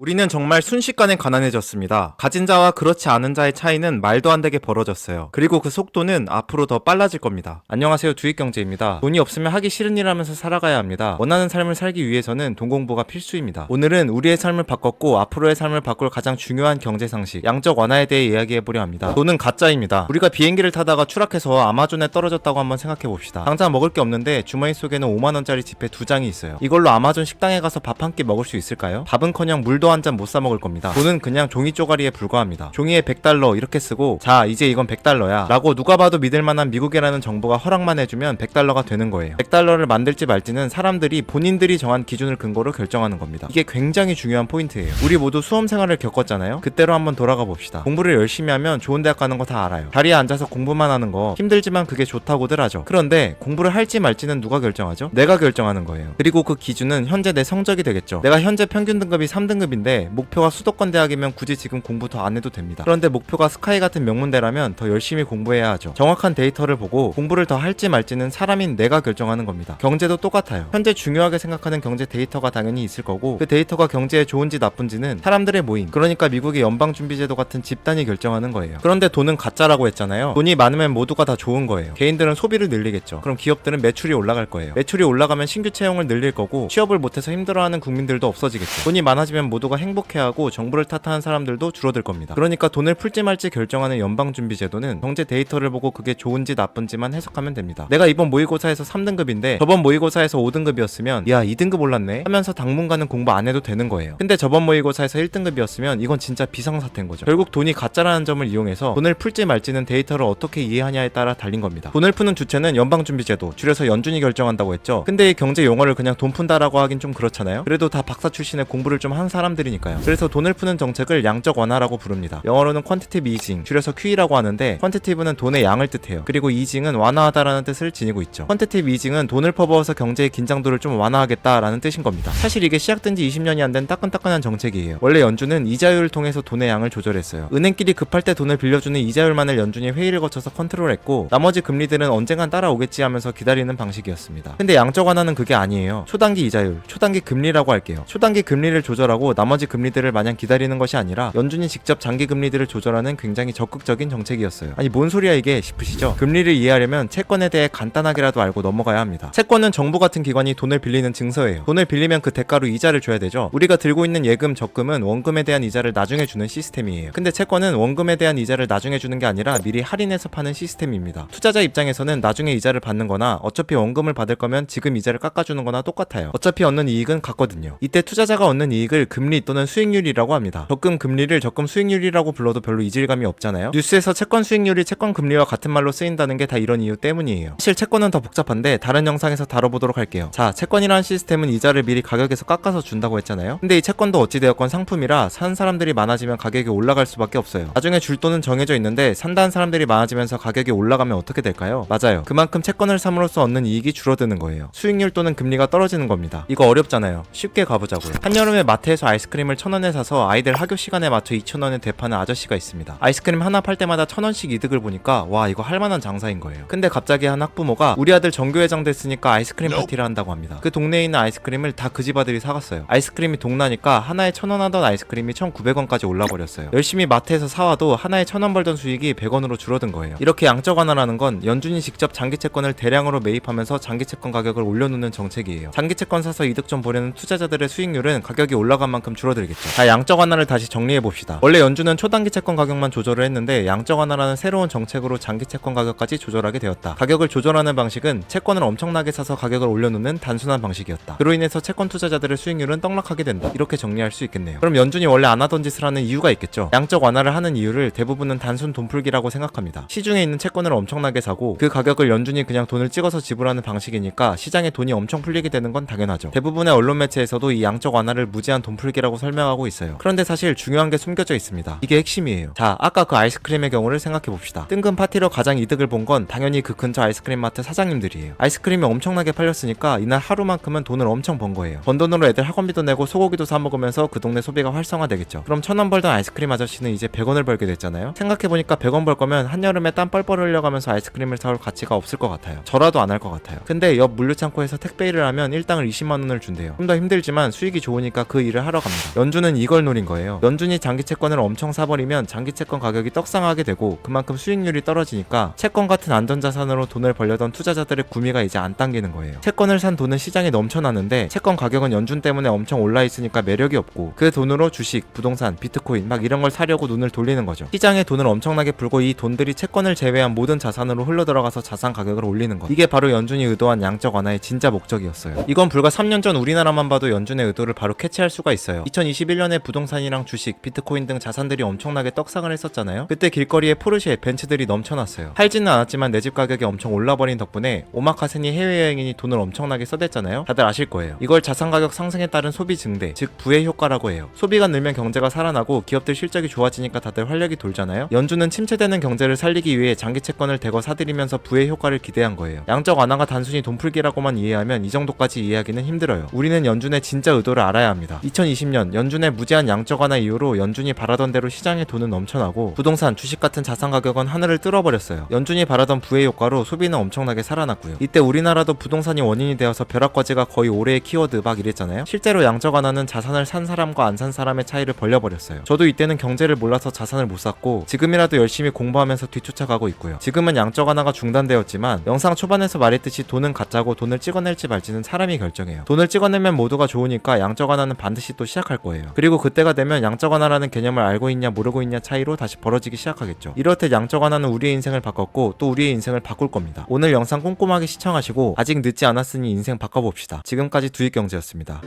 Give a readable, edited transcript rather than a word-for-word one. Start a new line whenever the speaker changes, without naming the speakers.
우리는 정말 순식간에 가난해졌습니다. 가진 자와 그렇지 않은 자의 차이는 말도 안 되게 벌어졌어요. 그리고 그 속도는 앞으로 더 빨라질 겁니다. 안녕하세요, 두익경제입니다. 돈이 없으면 하기 싫은 일 하면서 살아가야 합니다. 원하는 삶을 살기 위해서는 돈 공부가 필수입니다. 오늘은 우리의 삶을 바꿨고 앞으로의 삶을 바꿀 가장 중요한 경제 상식, 양적 완화에 대해 이야기해보려 합니다. 돈은 가짜입니다. 우리가 비행기를 타다가 추락해서 아마존에 떨어졌다고 한번 생각해봅시다. 당장 먹을 게 없는데 주머니 속에는 5만원짜리 지폐 2장이 있어요. 이걸로 아마존 식당에 가서 밥 한 끼 먹을 수 있을까요? 밥은커녕 물도 한 잔 못 사 먹을 겁니다. 돈은 그냥 종이 쪼가리에 불과합니다. 종이에 100달러 이렇게 쓰고, 자 이제 이건 100달러야 라고 누가 봐도 믿을만한 미국이라는 정부가 허락만 해주면 100달러가 되는 거예요. 100달러를 만들지 말지는 사람들이 본인들이 정한 기준을 근거로 결정하는 겁니다. 이게 굉장히 중요한 포인트예요. 우리 모두 수험 생활을 겪었잖아요. 그때로 한번 돌아가 봅시다. 공부를 열심히 하면 좋은 대학 가는 거 다 알아요. 자리에 앉아서 공부만 하는 거 힘들지만 그게 좋다고들 하죠. 그런데 공부를 할지 말지는 누가 결정하죠? 내가 결정하는 거예요. 그리고 그 기준은 현재 내 성적이 되겠죠. 내가 현재 평균 등급이 3등급인데 목표가 수도권 대학이면 굳이 지금 공부 더 안 해도 됩니다. 그런데 목표가 스카이 같은 명문대라면 더 열심히 공부해야 하죠. 정확한 데이터를 보고 공부를 더 할지 말지는 사람인 내가 결정하는 겁니다. 경제도 똑같아요. 현재 중요하게 생각하는 경제 데이터가 당연히 있을 거고, 그 데이터가 경제에 좋은지 나쁜지는 사람들의 모임, 그러니까 미국의 연방준비제도 같은 집단이 결정하는 거예요. 그런데 돈은 가짜라고 했잖아요. 돈이 많으면 모두가 다 좋은 거예요. 개인들은 소비를 늘리겠죠. 그럼 기업들은 매출이 올라갈 거예요. 매출이 올라가면 신규 채용을 늘릴 거고, 취업을 못해서 힘들어하는 국민들도 없어지겠죠. 돈이 많아지면 모두가 행복해하고 정부를 탓하는 사람들도 줄어들 겁니다. 그러니까 돈을 풀지 말지 결정하는 연방준비제도는 경제 데이터를 보고 그게 좋은지 나쁜지만 해석하면 됩니다. 내가 이번 모의고사에서 3등급인데 저번 모의고사에서 5등급이었으면 야 2등급 올랐네 하면서 당분간은 공부 안 해도 되는 거예요. 근데 저번 모의고사에서 1등급이었으면 이건 진짜 비상사태인 거죠. 결국 돈이 가짜라는 점을 이용해서 돈을 풀지 말지는 데이터를 어떻게 이해하냐에 따라 달린 겁니다. 돈을 푸는 주체는 연방준비제도, 줄여서 연준이 결정한다고 했죠. 근데 이 경제 용어를 그냥 돈 푼다라고 하긴 좀 그렇잖아요. 그래도 다 박사 출신의 공부를 좀 한 사람들이니까요. 그래서 돈을 푸는 정책을 양적 완화라고 부릅니다. 영어로는 quantitative easing, 줄여서 QE라고 하는데, quantitative는 돈의 양을 뜻해요. 그리고 easing은 완화하다라는 뜻을 지니고 있죠. quantitative easing은 돈을 퍼부어서 경제의 긴장도를 좀 완화하겠다라는 뜻인 겁니다. 사실 이게 시작된 지 20년이 안 된 따끈따끈한 정책이에요. 원래 연준은 이자율을 통해서 돈의 양을 조절했어요. 은행끼리 급할 때 돈을 빌려주는 이자율만을 연준이 회의를 거쳐서 컨트롤했고, 나머지 금리들은 언젠간 따라오겠지 하면서 기다리는 방식이었습니다. 근데 양적 완화는 그게 아니에요. 초단기 이자율, 초단기 금리라고 할게요. 초단기 금리를 조절하고 나머지 금리들을 마냥 기다리는 것이 아니라 연준이 직접 장기 금리들을 조절하는 굉장히 적극적인 정책이었어요. 아니 뭔 소리야 이게 싶으시죠? 금리를 이해하려면 채권에 대해 간단하게라도 알고 넘어가야 합니다. 채권은 정부 같은 기관이 돈을 빌리는 증서예요. 돈을 빌리면 그 대가로 이자를 줘야 되죠. 우리가 들고 있는 예금, 적금은 원금에 대한 이자를 나중에 주는 시스템이에요. 근데 채권은 원금에 대한 이자를 나중에 주는 게 아니라 미리 할인해서 파는 시스템입니다. 투자자 입장에서는 나중에 이자를 받는 거나 어차피 원금을 받을 거면 지금 이자를 깎아주는 거나 똑같아요. 어차피 얻는 이익은 같거든요. 이때 투자자가 얻는 이익을 금리 또는 수익률이라고 합니다. 적금 금리를 적금 수익률이라고 불러도 별로 이질감이 없잖아요. 뉴스에서 채권 수익률이 채권 금리와 같은 말로 쓰인다는 게 다 이런 이유 때문이에요. 사실 채권은 더 복잡한데 다른 영상에서 다뤄보도록 할게요. 자, 채권이라는 시스템은 이자를 미리 가격에서 깎아서 준다고 했잖아요. 근데 이 채권도 어찌되었건 상품이라 사는 사람들이 많아지면 가격이 올라갈 수밖에 없어요. 나중에 줄 돈은 정해져 있는데 산다는 사람들이 많아지면서 가격이 올라가면 어떻게 될까요? 맞아요. 그만큼 채권을 삼으로써 얻는 이익이 줄어드는 거예요. 수익률 또는 금리가 떨어지는 겁니다. 이거 어렵잖아요. 쉽게 가보자고요. 한여름에 마트에서 아이스크림을 1,000원에 사서 아이들 학교 시간에 맞춰 2,000원에 되파는 아저씨가 있습니다. 아이스크림 하나 팔 때마다 1,000원씩 이득을 보니까 와 이거 할만한 장사인 거예요. 근데 갑자기 한 학부모가 우리 아들 전교회장 됐으니까 아이스크림 파티를 한다고 합니다. 그 동네에 있는 아이스크림을 다 그 집 아들이 사갔어요. 아이스크림이 동나니까 하나에 1,000원 하던 아이스크림이 1,900원까지 올라버렸어요. 열심히 마트에서 사와도 하나에 1,000원 벌던 수익이 100원으로 줄어든 거예요. 이렇게 양적 완화라는 건 연준이 직접 장기채권을 대량으로 매입하면서 장기채권 가격을 올려놓는 정책이에요. 장기채권 사서 이득 좀 보려는 투자자들의 수익률은 가격이 올라간 만큼 줄어들겠죠. 자, 양적 완화를 다시 정리해봅시다. 원래 연준은 초단기 채권 가격만 조절을 했는데 양적 완화라는 새로운 정책으로 장기 채권 가격까지 조절하게 되었다. 가격을 조절하는 방식은 채권을 엄청나게 사서 가격을 올려놓는 단순한 방식이었다. 그로 인해서 채권 투자자들의 수익률은 떡락하게 된다. 이렇게 정리할 수 있겠네요. 그럼 연준이 원래 안 하던 짓을 하는 이유가 있겠죠. 양적 완화를 하는 이유를 대부분은 단순 돈풀기라고 생각합니다. 시중에 있는 채권을 엄청나게 사고 그 가격을 연준이 그냥 돈을 찍어서 지불하는 방식이니까 시장에 돈이 엄청 풀리게 되는 건 당연하죠. 대부분의 언론 매체에서도 이 양적 완화를 무제한 돈풀기라고 설명하고 있어요. 그런데 사실 중요한 게 숨겨져 있습니다. 이게 핵심이에요. 자, 아까 그 아이스크림의 경우를 생각해봅시다. 뜬금 파티로 가장 이득을 본 건 당연히 그 근처 아이스크림 마트 사장님들이에요. 아이스크림이 엄청나게 팔렸으니까 이날 하루만큼은 돈을 엄청 번 거예요. 번 돈으로 애들 학원비도 내고 소고기도 사 먹으면서 그 동네 소비가 활성화되겠죠. 그럼 1,000원 벌던 아이스크림 아저씨는 이제 100원을 벌게 됐잖아요. 생각해보니까 100원 벌 거면 한여름에 땀 뻘뻘 흘려가면서 아이스크림을 사올 가치가 없을 것 같아요. 저라도 안 할 것 같아요. 근데 옆 물류창고에서 택배 일을 하면 일당을 20만원을 준대요. 좀 더 힘들지만 수익이 좋으니까 그 일을 하러 갑니다. 시작합니다. 연준은 이걸 노린 거예요. 연준이 장기 채권을 엄청 사버리면 장기 채권 가격이 떡상하게 되고 그만큼 수익률이 떨어지니까 채권 같은 안전자산으로 돈을 벌려던 투자자들의 구미가 이제 안 당기는 거예요. 채권을 산 돈은 시장에 넘쳐나는데 채권 가격은 연준 때문에 엄청 올라 있으니까 매력이 없고 그 돈으로 주식, 부동산, 비트코인 막 이런 걸 사려고 눈을 돌리는 거죠. 시장에 돈을 엄청나게 불고 이 돈들이 채권을 제외한 모든 자산으로 흘러들어가서 자산 가격을 올리는 것. 이게 바로 연준이 의도한 양적 완화의 진짜 목적이었어요. 이건 불과 3년 전 우리나라만 봐도 연준의 의도를 바로 캐치할 수가 있어요. 2021년에 부동산이랑 주식, 비트코인 등 자산들이 엄청나게 떡상을 했었잖아요. 그때 길거리에 포르쉐, 벤츠들이 넘쳐났어요. 팔지는 않았지만 내 집 가격이 엄청 올라버린 덕분에 오마카세니 해외여행이니 돈을 엄청나게 써댔잖아요. 다들 아실 거예요. 이걸 자산 가격 상승에 따른 소비 증대, 즉 부의 효과라고 해요. 소비가 늘면 경제가 살아나고 기업들 실적이 좋아지니까 다들 활력이 돌잖아요. 연준은 침체되는 경제를 살리기 위해 장기 채권을 대거 사들이면서 부의 효과를 기대한 거예요. 양적 완화가 단순히 돈풀기라고만 이해하면 이 정도까지 이해하기는 힘들어요. 우리는 연준의 진짜 의도를 알아야 합니다. 2020년 연준의 무제한 양적 완화 이후로 연준이 바라던 대로 시장에 돈은 넘쳐나고 부동산, 주식 같은 자산 가격은 하늘을 뚫어버렸어요. 연준이 바라던 부의 효과로 소비는 엄청나게 살아났고요. 이때 우리나라도 부동산이 원인이 되어서 벼락거지가 거의 올해의 키워드 막 이랬잖아요. 실제로 양적 완화는 자산을 산 사람과 안 산 사람의 차이를 벌려버렸어요. 저도 이때는 경제를 몰라서 자산을 못 샀고 지금이라도 열심히 공부하면서 뒤쫓아가고 있고요. 지금은 양적 완화가 중단되었지만 영상 초반에서 말했듯이 돈은 가짜고 돈을 찍어낼지 말지는 사람이 결정해요. 돈을 찍어내면 모두가 좋으니까 양적 완화는 반드시 또 시작할 거예요. 그리고 그때가 되면 양적 완화라는 개념을 알고 있냐 모르고 있냐 차이로 다시 벌어지기 시작하겠죠. 이렇듯 양적 완화는 우리의 인생을 바꿨고 또 우리의 인생을 바꿀 겁니다. 오늘 영상 꼼꼼하게 시청하시고 아직 늦지 않았으니 인생 바꿔봅시다. 지금까지 두익경제였습니다.